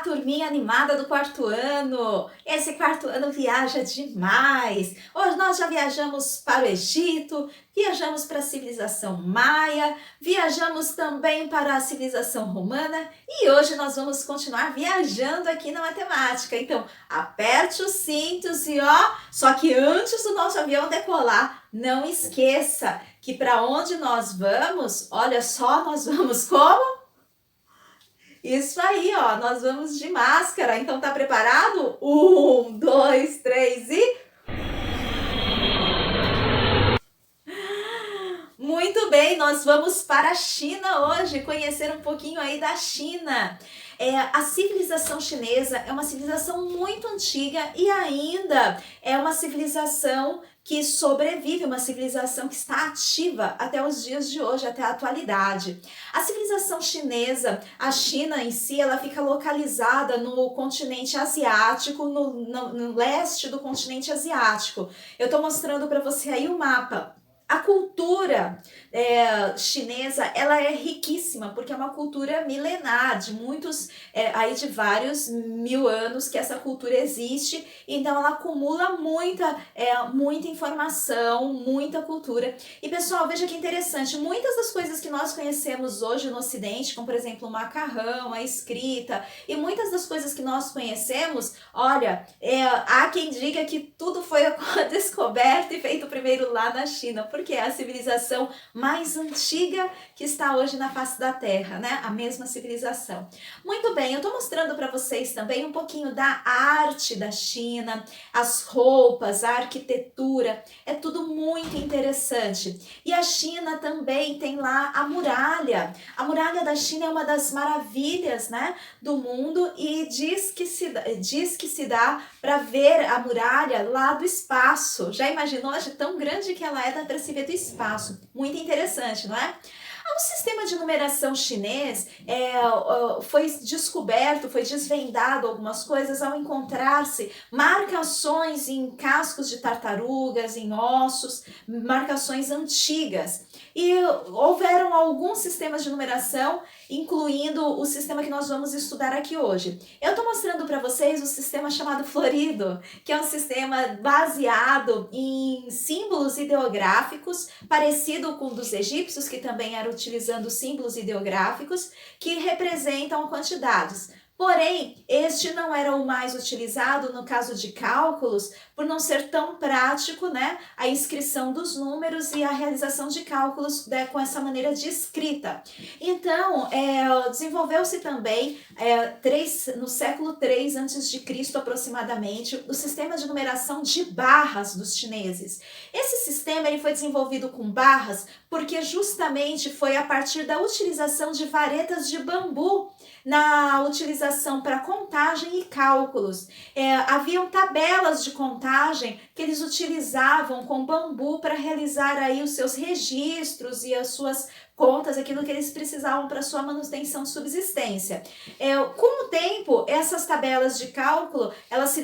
turminha animada do quarto ano! Esse quarto ano viaja demais! Hoje nós já viajamos para o Egito, viajamos para a civilização maia, viajamos também para a civilização romana e hoje nós vamos continuar viajando aqui na matemática. Então, aperte os cintos e só que antes do nosso avião decolar, não esqueça que para onde nós vamos, olha só, nós vamos como? Isso aí, nós vamos de máscara. Então tá preparado? 1, 2, 3 e... Muito bem, nós vamos para a China hoje, conhecer um pouquinho aí da China. A civilização chinesa é uma civilização muito antiga e ainda é uma civilização que sobrevive, uma civilização que está ativa até os dias de hoje, até a atualidade. A civilização chinesa, a China em si, ela fica localizada no continente asiático, no leste do continente asiático. Eu estou mostrando para você aí o mapa. A cultura chinesa, ela é riquíssima, porque é uma cultura milenar, de de vários mil anos que essa cultura existe, então ela acumula muita informação, muita cultura. E pessoal, veja que interessante, muitas das coisas que nós conhecemos hoje no Ocidente, como por exemplo o macarrão, a escrita, e muitas das coisas que nós conhecemos, olha, há quem diga que tudo foi descoberto e feito primeiro lá na China, porque é a civilização mais antiga que está hoje na face da Terra, né? A mesma civilização. Muito bem, eu estou mostrando para vocês também um pouquinho da arte da China, as roupas, a arquitetura, é tudo muito interessante. E a China também tem lá a muralha. A muralha da China é uma das maravilhas, né, do mundo e diz que se dá para ver a muralha lá do espaço. Já imaginou? De tão grande que ela é, dá para se ver do espaço. Muito interessante, não é? O sistema de numeração chinês foi descoberto, foi desvendado algumas coisas ao encontrar-se marcações em cascos de tartarugas, em ossos, marcações antigas. E houveram alguns sistemas de numeração, incluindo o sistema que nós vamos estudar aqui hoje. Eu estou mostrando para vocês o sistema chamado florido, que é um sistema baseado em símbolos ideográficos, parecido com o dos egípcios, que também eram utilizando símbolos ideográficos, que representam quantidades. Porém, este não era o mais utilizado no caso de cálculos, por não ser tão prático, né, a inscrição dos números e a realização de cálculos com essa maneira de escrita. Então, desenvolveu-se também no século 3 a.C. aproximadamente, o sistema de numeração de barras dos chineses. Esse sistema ele foi desenvolvido com barras porque justamente foi a partir da utilização de varetas de bambu na utilização para contagem e cálculos. Haviam tabelas de contagem que eles utilizavam com bambu para realizar aí os seus registros e as suas contas, aquilo que eles precisavam para sua manutenção de subsistência. Com o tempo, essas tabelas de cálculo, elas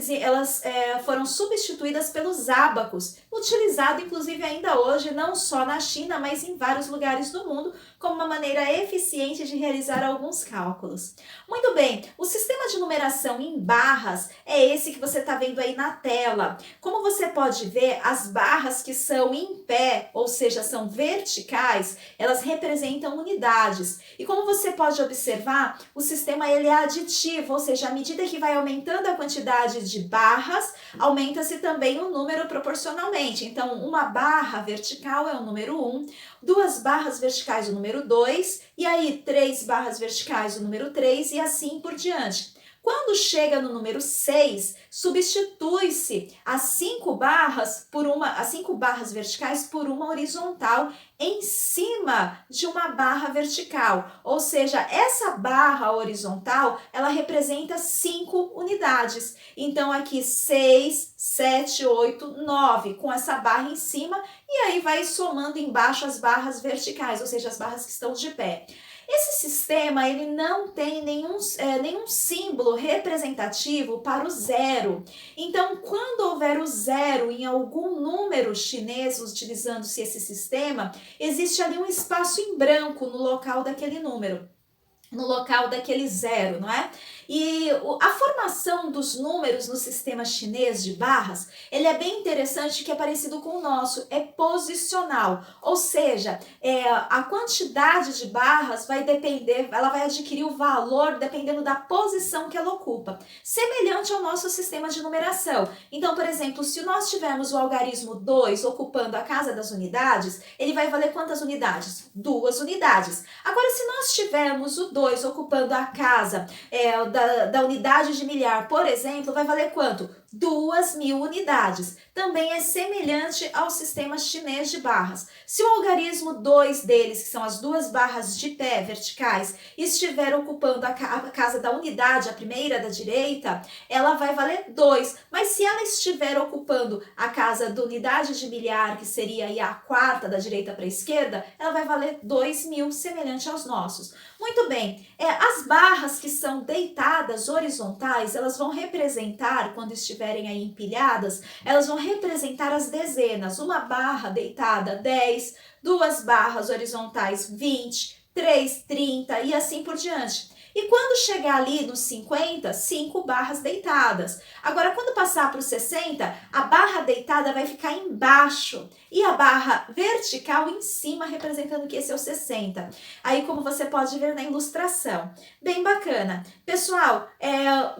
foram substituídas pelos ábacos, utilizado inclusive ainda hoje, não só na China, mas em vários lugares do mundo, como uma maneira eficiente de realizar alguns cálculos. Muito bem, o sistema de numeração em barras é esse que você está vendo aí na tela. Como você pode ver, as barras que são em pé, ou seja, são verticais, elas representam unidades. E como você pode observar, o sistema ele é aditivo, ou seja, à medida que vai aumentando a quantidade de barras, aumenta-se também o número proporcionalmente. Então, uma barra vertical é o número 1, 2 barras verticais o número 2, e aí 3 barras verticais o número 3 e assim por diante. Quando chega no número 6, substitui-se as 5 barras verticais por uma horizontal em cima de uma barra vertical. Ou seja, essa barra horizontal, ela representa 5 unidades. Então, aqui 6, 7, 8, 9, com essa barra em cima, e aí vai somando embaixo as barras verticais, ou seja, as barras que estão de pé. Esse sistema ele não tem nenhum símbolo representativo para o zero. Então, quando houver o zero em algum número chinês utilizando-se esse sistema, existe ali um espaço em branco no local daquele número, no local daquele zero, não é? E a formação dos números no sistema chinês de barras, ele é bem interessante, que é parecido com o nosso, é posicional, ou seja, a quantidade de barras vai depender, ela vai adquirir o valor dependendo da posição que ela ocupa, semelhante ao nosso sistema de numeração. Então, por exemplo, se nós tivermos o algarismo 2 ocupando a casa das unidades, ele vai valer quantas unidades? 2 unidades. Agora, se nós tivermos o 2 ocupando a casa da unidade de milhar, por exemplo, vai valer quanto? 2.000 unidades. Também é semelhante ao sistema chinês de barras. Se o algarismo 2 deles, que são as duas barras de pé verticais, estiver ocupando a casa da unidade, a primeira da direita, ela vai valer 2. Mas se ela estiver ocupando a casa da unidade de milhar, que seria aí a quarta da direita para a esquerda, ela vai valer 2.000, semelhante aos nossos. Muito bem, as barras que são deitadas horizontais, elas vão representar, quando estiverem aí empilhadas, elas vão representar as dezenas. Uma barra deitada, 10, duas barras horizontais, 20, 3, 30 e assim por diante. E quando chegar ali nos 50, 5 barras deitadas. Agora, quando passar para os 60, a barra deitada vai ficar embaixo e a barra vertical em cima, representando que esse é o 60. Aí, como você pode ver na ilustração. Bem bacana. Pessoal,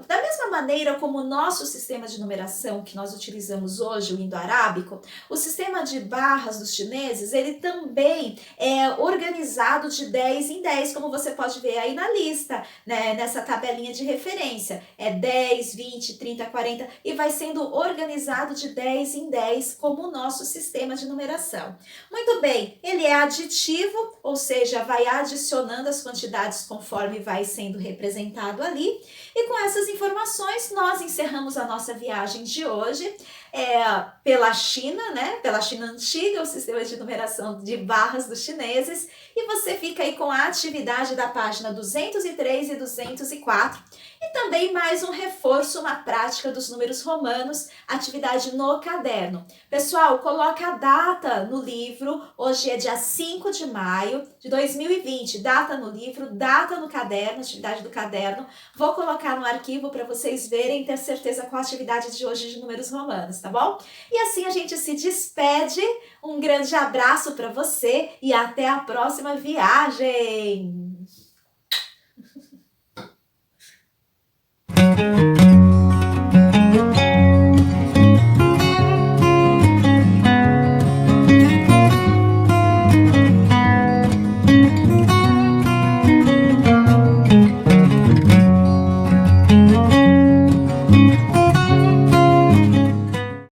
da mesma maneira como o nosso sistema de numeração que nós utilizamos hoje, o indo-arábico, o sistema de barras dos chineses, ele também é organizado de 10 em 10, como você pode ver aí na lista, né, nessa tabelinha de referência. É 10, 20, 30, 40 e vai sendo organizado de 10 em 10 como o nosso sistema de numeração. Muito bem, ele é aditivo, ou seja, vai adicionando as quantidades conforme vai sendo representado ali. E com essas informações, nós encerramos a nossa viagem de hoje pela China, né? Pela China antiga, o sistema de numeração de barras dos chineses. E você fica aí com a atividade da página 203 e 204. E também mais um reforço, uma prática dos números romanos, atividade no caderno. Pessoal, coloca a data no livro, hoje é dia 5 de maio de 2020, data no livro, data no caderno, atividade do caderno. Vou colocar no arquivo para vocês verem e ter certeza com a atividade de hoje de números romanos, tá bom? E assim a gente se despede, um grande abraço para você e até a próxima viagem!